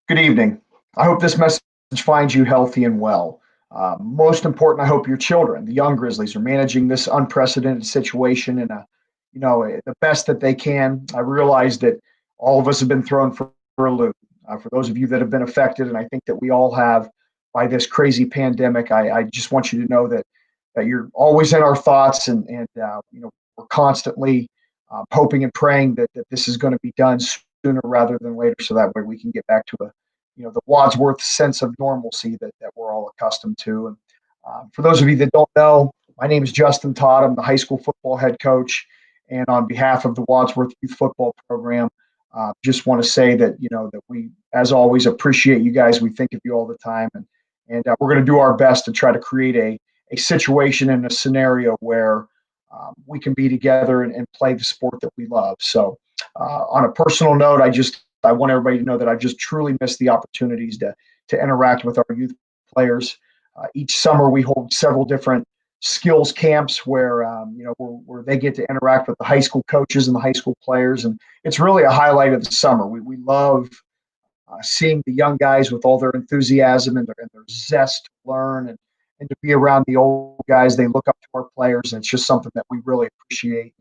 Good evening. I hope this message finds you healthy and well. Most important, I hope your children, the young Grizzlies, are managing this unprecedented situation in the best that they can. I realize that all of us have been thrown for a loop. For those of you that have been affected, and I think that we all have by this crazy pandemic, I just want you to know that you're always in our thoughts, and we're constantly hoping and praying that this is going to be done sooner rather than later, so that way we can get back to the Wadsworth sense of normalcy that we're all accustomed to. And for those of you that don't know, my name is Justin Todd. I'm the high school football head coach, and on behalf of the Wadsworth Youth Football Program, just want to say that we, as always, appreciate you guys. We think of you all the time, and we're going to do our best to try to create a situation and a scenario where we can be together and play the sport that we love. So, on a personal note, I want everybody to know that I've just truly missed the opportunities to interact with our youth players. Each summer, we hold several different skills camps where they get to interact with the high school coaches and the high school players, and it's really a highlight of the summer. We love seeing the young guys with all their enthusiasm and their zest to learn and to be around the old guys. They look up to our players, and it's just something that we really appreciate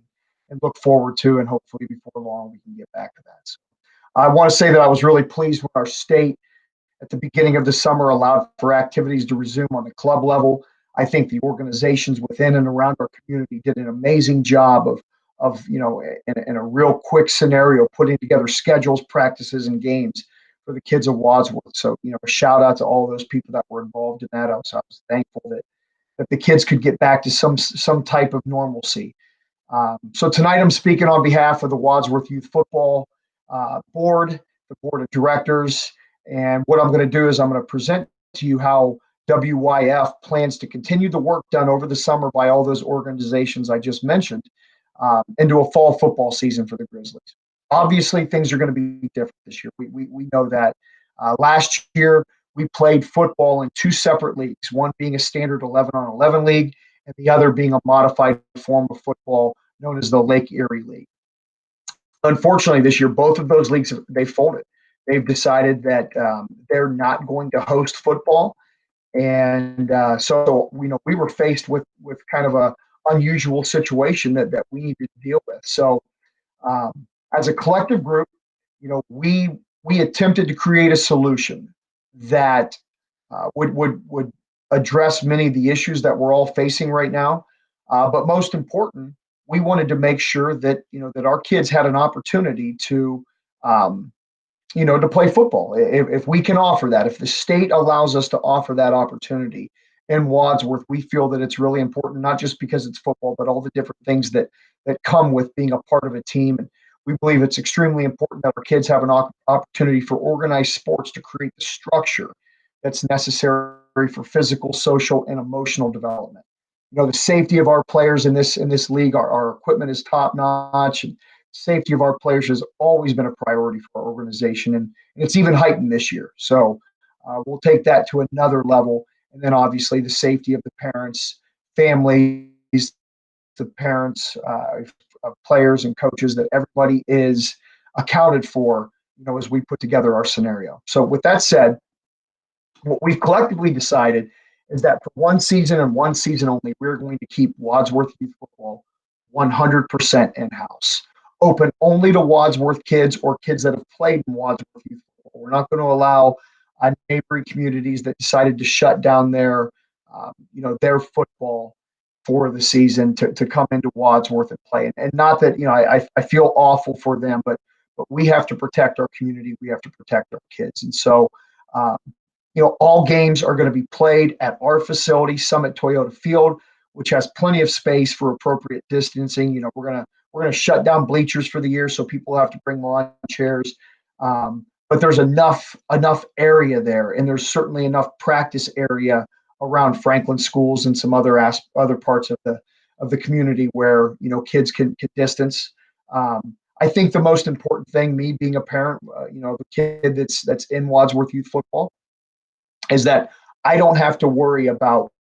and look forward to, and hopefully before long we can get back to that. So I want to say that I was really pleased when our state at the beginning of the summer allowed for activities to resume on the club level. I think the organizations within and around our community did an amazing job in a real quick scenario, putting together schedules, practices, and games for the kids of Wadsworth. So, a shout out to all those people that were involved in that. I was thankful that the kids could get back to some type of normalcy. So tonight I'm speaking on behalf of the Wadsworth Youth Football Board, the Board of Directors, and what I'm going to do is I'm going to present to you how WYF plans to continue the work done over the summer by all those organizations I just mentioned into a fall football season for the Grizzlies. Obviously, things are going to be different this year. We know that. Last year, we played football in two separate leagues, one being a standard 11-on-11 league and the other being a modified form of football known as the Lake Erie League. Unfortunately, this year, both of those leagues, they folded. They've decided that they're not going to host football. And so we were faced with kind of a unusual situation that we needed to deal with. So as a collective group, we attempted to create a solution that would address many of the issues that we're all facing right now. But most important, we wanted to make sure that that our kids had an opportunity to to play football. If we can offer that, if the state allows us to offer that opportunity in Wadsworth, we feel that it's really important, not just because it's football, but all the different things that come with being a part of a team. And we believe it's extremely important that our kids have an opportunity for organized sports to create the structure that's necessary for physical, social, and emotional development. The safety of our players in this league, our equipment is top notch, and safety of our players has always been a priority for our organization, and it's even heightened this year. So we'll take that to another level, and then obviously the safety of the parents, families, the parents of players and coaches, that everybody is accounted for, as we put together our scenario. So with that said, what we've collectively decided is that for one season and one season only, we're going to keep Wadsworth Youth Football 100% in-house, open only to Wadsworth kids or kids that have played in Wadsworth Youth Football. We're not going to allow neighboring communities that decided to shut down their football for the season to come into Wadsworth and play. And not that, I feel awful for them, but we have to protect our community. We have to protect our kids. And so, all games are going to be played at our facility, Summit Toyota Field, which has plenty of space for appropriate distancing. We're going to shut down bleachers for the year, so people have to bring lawn chairs. But there's enough area there, and there's certainly enough practice area around Franklin schools and some other parts of the community where kids can distance. I think the most important thing, me being a parent, the kid that's in Wadsworth Youth Football, is that I don't have to worry about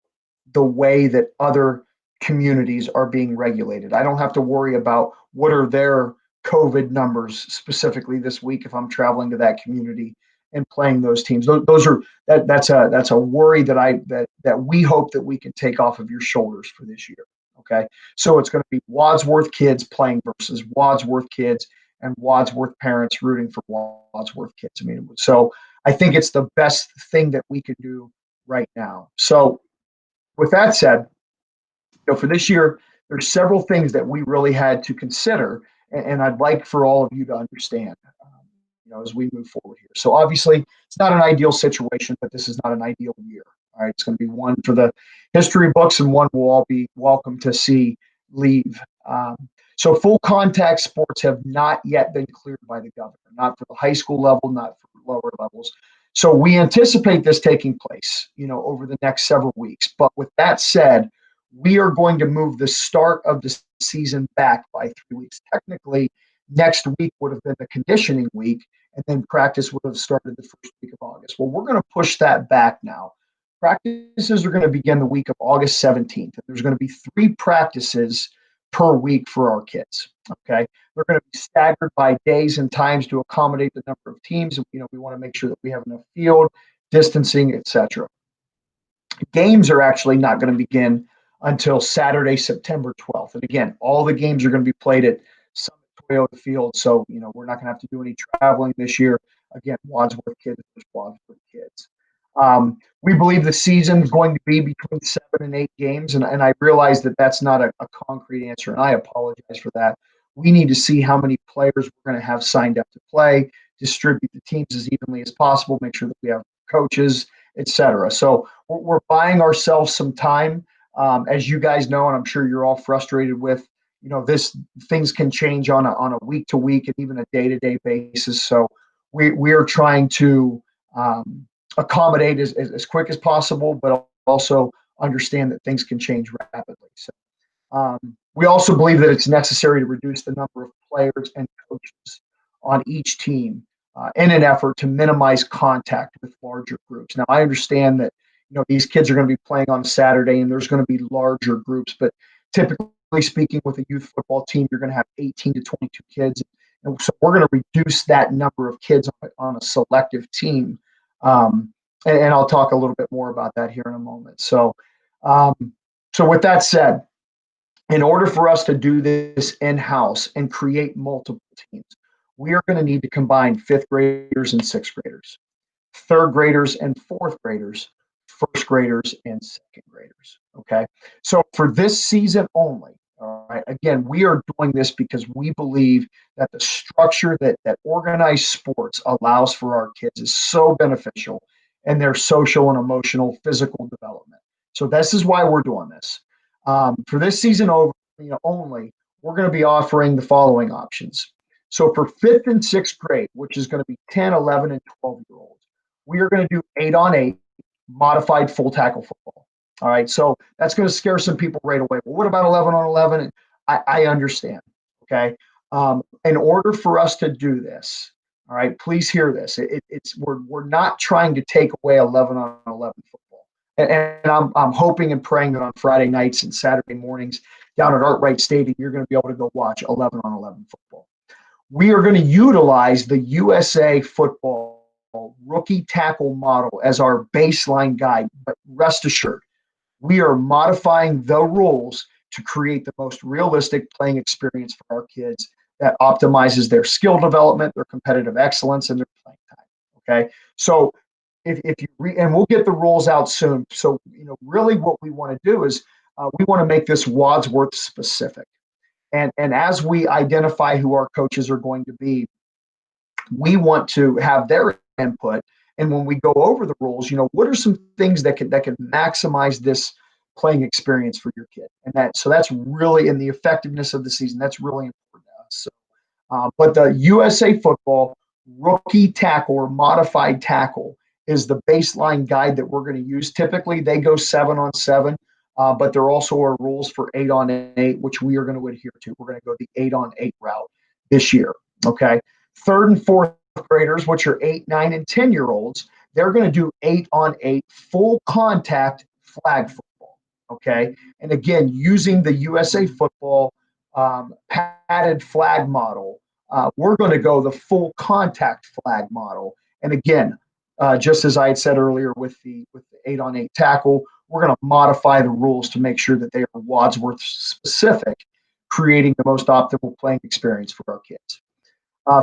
the way that other communities are being regulated. I don't have to worry about what are their COVID numbers specifically this week if I'm traveling to that community and playing those teams. Those are that's a worry that we hope that we can take off of your shoulders for this year. Okay, so it's going to be Wadsworth kids playing versus Wadsworth kids and Wadsworth parents rooting for Wadsworth kids. I mean, so I think it's the best thing that we can do right now. So with that said, for this year, there's several things that we really had to consider, and I'd like for all of you to understand, as we move forward here. So obviously, it's not an ideal situation, but this is not an ideal year. All right, it's going to be one for the history books, and one we'll all be welcome to see leave. So full contact sports have not yet been cleared by the governor, not for the high school level, not for lower levels. So we anticipate this taking place, over the next several weeks. But with that said, we are going to move the start of the season back by 3 weeks. Technically, next week would have been the conditioning week, and then practice would have started the first week of August. Well, we're going to push that back now. Practices are going to begin the week of August 17th. There's going to be 3 practices per week for our kids. Okay, they're going to be staggered by days and times to accommodate the number of teams. We want to make sure that we have enough field, distancing, etc. Games are actually not going to begin until Saturday, September 12th. And again, all the games are going to be played at Summit Toyota Field. So, we're not going to have to do any traveling this year. Again, Wadsworth kids, Wadsworth kids. We believe the season is going to be between 7 and 8 games. And I realize that that's not a concrete answer, and I apologize for that. We need to see how many players we're going to have signed up to play, distribute the teams as evenly as possible, make sure that we have coaches, etc. So we're buying ourselves some time. As you guys know, and I'm sure you're all frustrated with, this things can change on a week to week and even a day to day basis. So we are trying to accommodate as quick as possible, but also understand that things can change rapidly. So we also believe that it's necessary to reduce the number of players and coaches on each team in an effort to minimize contact with larger groups. Now, I understand that these kids are going to be playing on Saturday, and there's going to be larger groups, but typically speaking, with a youth football team, you're going to have 18 to 22 kids, and so we're going to reduce that number of kids on a selective team. And I'll talk a little bit more about that here in a moment. So with that said, in order for us to do this in-house and create multiple teams, we are going to need to combine 5th graders and 6th graders, 3rd graders and 4th graders, 1st graders and 2nd graders. Okay. So for this season only, all right, again, we are doing this because we believe that the structure that organized sports allows for our kids is so beneficial in their social and emotional, physical development. So this is why we're doing this. For this season only, we're going to be offering the following options. So for 5th and 6th grade, which is going to be 10, 11, and 12-year-olds, we are going to do 8-on-8 modified full tackle football. All right, so that's going to scare some people right away. Well, what about 11-on-11? I understand. Okay, in order for us to do this, all right, please hear this. We're not trying to take away 11-on-11 football, and I'm hoping and praying that on Friday nights and Saturday mornings down at Arkwright Stadium, you're going to be able to go watch 11-on-11 football. We are going to utilize the USA Football rookie tackle model as our baseline guide, but rest assured, we are modifying the rules to create the most realistic playing experience for our kids that optimizes their skill development, their competitive excellence, and their playing time. Okay, so if you and we'll get the rules out soon. So really, what we want to do is we want to make this Wadsworth specific. And as we identify who our coaches are going to be, we want to have their input. And when we go over the rules, what are some things that can maximize this playing experience for your kid? And that's really in the effectiveness of the season. That's really important to us. So, but the USA Football rookie tackle or modified tackle is the baseline guide that we're going to use. Typically, they go 7-on-7. But there also are rules for 8-on-8, which we are going to adhere to. We're going to go the 8-on-8 route this year. Okay. 3rd and 4th graders, which are 8, 9, and 10-year-olds, they're going to do 8-on-8 full contact flag football. Okay. And again, using the USA Football padded flag model, we're going to go the full contact flag model. And again, just as I had said earlier with the 8-on-8 tackle, we're going to modify the rules to make sure that they are Wadsworth specific, creating the most optimal playing experience for our kids.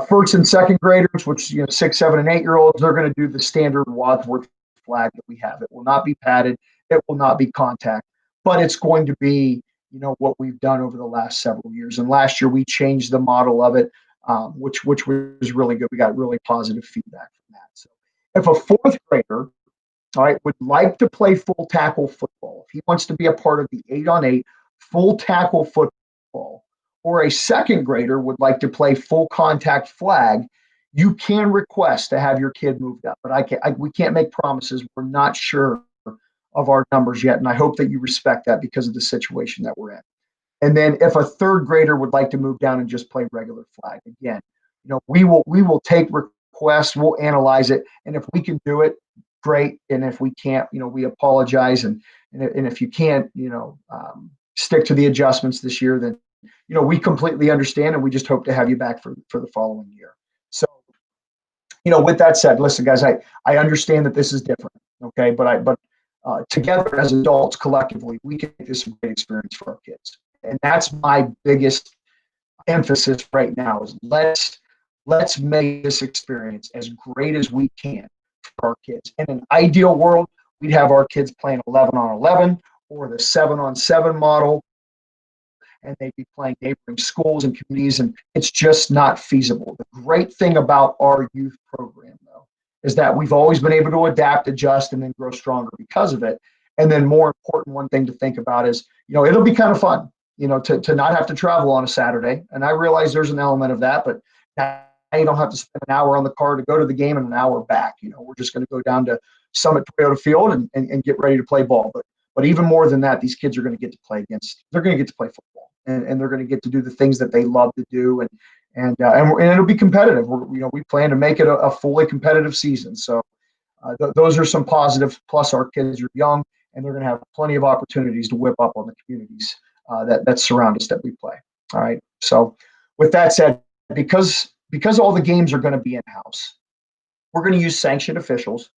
First and second graders, which 6, 7, and 8-year-olds, they're going to do the standard Wadsworth flag that we have. It will not be padded. It will not be contact, but it's going to be what we've done over the last several years. And last year we changed the model of it, which was really good. We got really positive feedback from that. So if a fourth grader, all right, would like to play full tackle football, if he wants to be a part of the 8-on-8 full tackle football, or a second grader would like to play full contact flag, you can request to have your kid moved up. But we can't make promises. We're not sure of our numbers yet, and I hope that you respect that because of the situation that we're in. And then if a third grader would like to move down and just play regular flag, again, we will take requests, we'll analyze it, and if we can do it, great. And if we can't, we apologize. And if you can't, stick to the adjustments this year, then we completely understand, and we just hope to have you back for the following year. So, with that said, listen, guys, I understand that this is different, okay, but together as adults, collectively, we can make this a great experience for our kids, and that's my biggest emphasis right now. Is let's make this experience as great as we can for our kids. In an ideal world, we'd have our kids playing 11-on-11 or the 7-on-7 model, and they'd be playing neighboring schools and communities, and it's just not feasible. The great thing about our youth program, though, is that we've always been able to adapt, adjust, and then grow stronger because of it. And then more important, one thing to think about is, it'll be kind of fun, to not have to travel on a Saturday. And I realize there's an element of that, but now you don't have to spend an hour on the car to go to the game and an hour back. We're just going to go down to Summit Toyota Field and get ready to play ball. But even more than that, these kids are going to get to play they're going to get to play football, and they're going to get to do the things that they love to do, and it'll be competitive. We plan to make it a fully competitive season. So those are some positives. Plus, our kids are young, and they're going to have plenty of opportunities to whip up on the communities that surround us that we play. All right. So with that said, because all the games are going to be in-house, we're going to use sanctioned officials.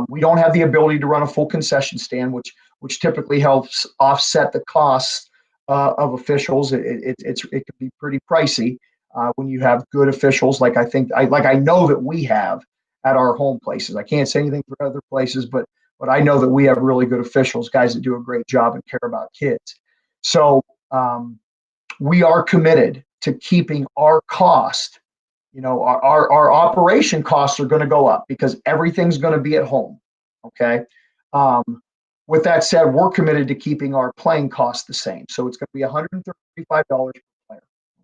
We don't have the ability to run a full concession stand, which typically helps offset the costs of officials. It can be pretty pricey when you have good officials, like I know that we have at our home places. I can't say anything for other places, but I know that we have really good officials, guys that do a great job and care about kids. So we are committed to keeping our cost. Our operation costs are going to go up because everything's going to be at home. Okay. With that said, we're committed to keeping our playing costs the same. So it's going to be $135 per player.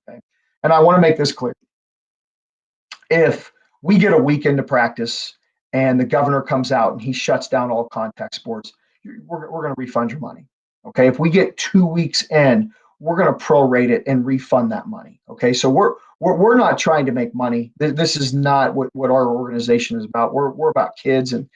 Okay. And I want to make this clear. If we get a weekend to practice and the governor comes out and he shuts down all contact sports, we're going to refund your money. Okay. If we get 2 weeks in, we're going to prorate it and refund that money. Okay. So we're not trying to make money. This is not what our organization is about. We're about kids, and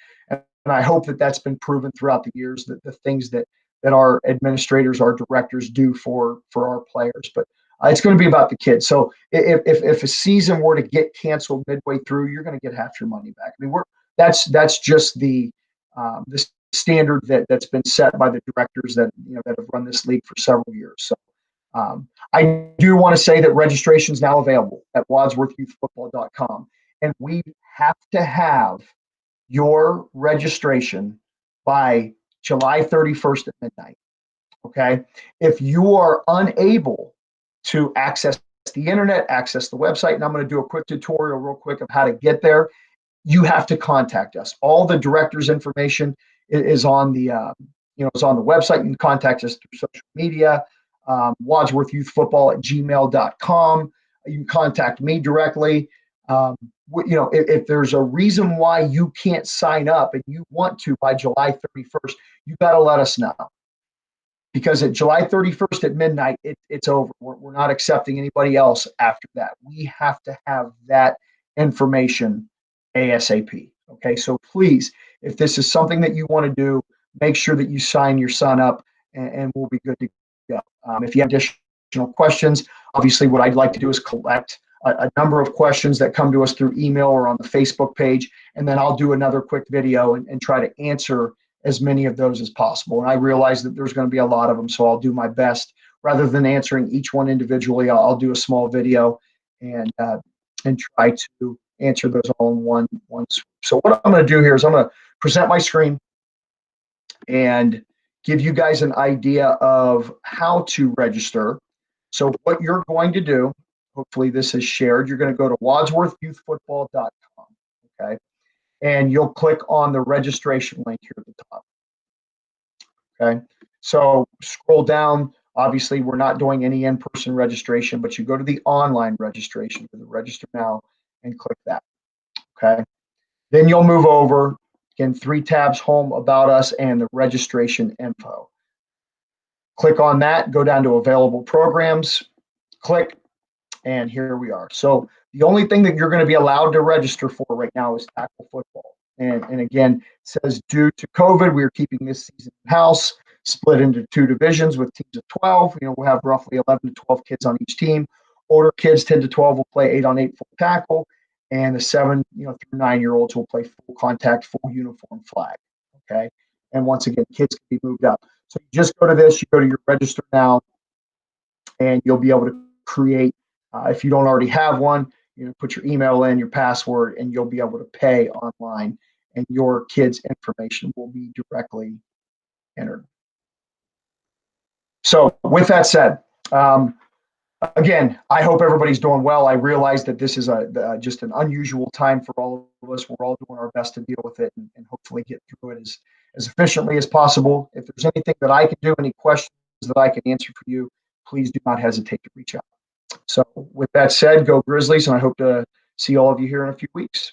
I hope that that's been proven throughout the years, that the things that our administrators, our directors do for our players. But it's going to be about the kids. So if a season were to get canceled midway through, you're going to get half your money back. I mean, that's just the standard that's been set by the directors that that have run this league for several years. So I do want to say that registration is now available at wadsworthyouthfootball.com, and we have to have your registration by July 31st at midnight. Okay. If you are unable to access the internet, access the website, and I'm going to do a quick tutorial real quick of how to get there, you have to contact us. All the directors' information is on the is on the website. You can contact us through social media, wadsworthyouthfootball@gmail.com. You can contact me directly. If there's a reason why you can't sign up and you want to by July 31st, you got to let us know. Because at July 31st at midnight, it's over. We're not accepting anybody else after that. We have to have that information ASAP. Okay, so please, if this is something that you want to do, make sure that you sign your son up, and we'll be good to go. If you have additional questions, obviously what I'd like to do is collect a number of questions that come to us through email or on the Facebook page, and then I'll do another quick video and try to answer as many of those as possible. And I realize that there's going to be a lot of them, so I'll do my best. Rather than answering each one individually, I'll do a small video and try to answer those all in one swoop. So what I'm going to do here is I'm going to present my screen and give you guys an idea of how to register. So what you're going to do, hopefully this is shared, you're going to go to wadsworthyouthfootball.com, okay? And you'll click on the registration link here at the top, okay? So scroll down. Obviously, we're not doing any in-person registration, but you go to the online registration, to the register now, and click that, okay? Then you'll move over, again, 3 tabs, home, about us, and the registration info. Click on that, go down to available programs, click, and here we are. So the only thing that you're going to be allowed to register for right now is tackle football. And again, it says due to COVID, we're keeping this season in-house, split into 2 divisions with teams of 12. We'll have roughly 11 to 12 kids on each team. Older kids, 10 to 12, will play 8-on-8 full tackle, and the 7 through 9-year-olds will play full contact, full uniform flag. Okay, and once again, kids can be moved up. So you just go to this, you go to your register now, and you'll be able to create. If you don't already have one, put your email in, your password, and you'll be able to pay online, and your kids' information will be directly entered. So with that said, again, I hope everybody's doing well. I realize that this is just an unusual time for all of us. We're all doing our best to deal with it and hopefully get through it as efficiently as possible. If there's anything that I can do, any questions that I can answer for you, please do not hesitate to reach out. So with that said, go Grizzlies, and I hope to see all of you here in a few weeks.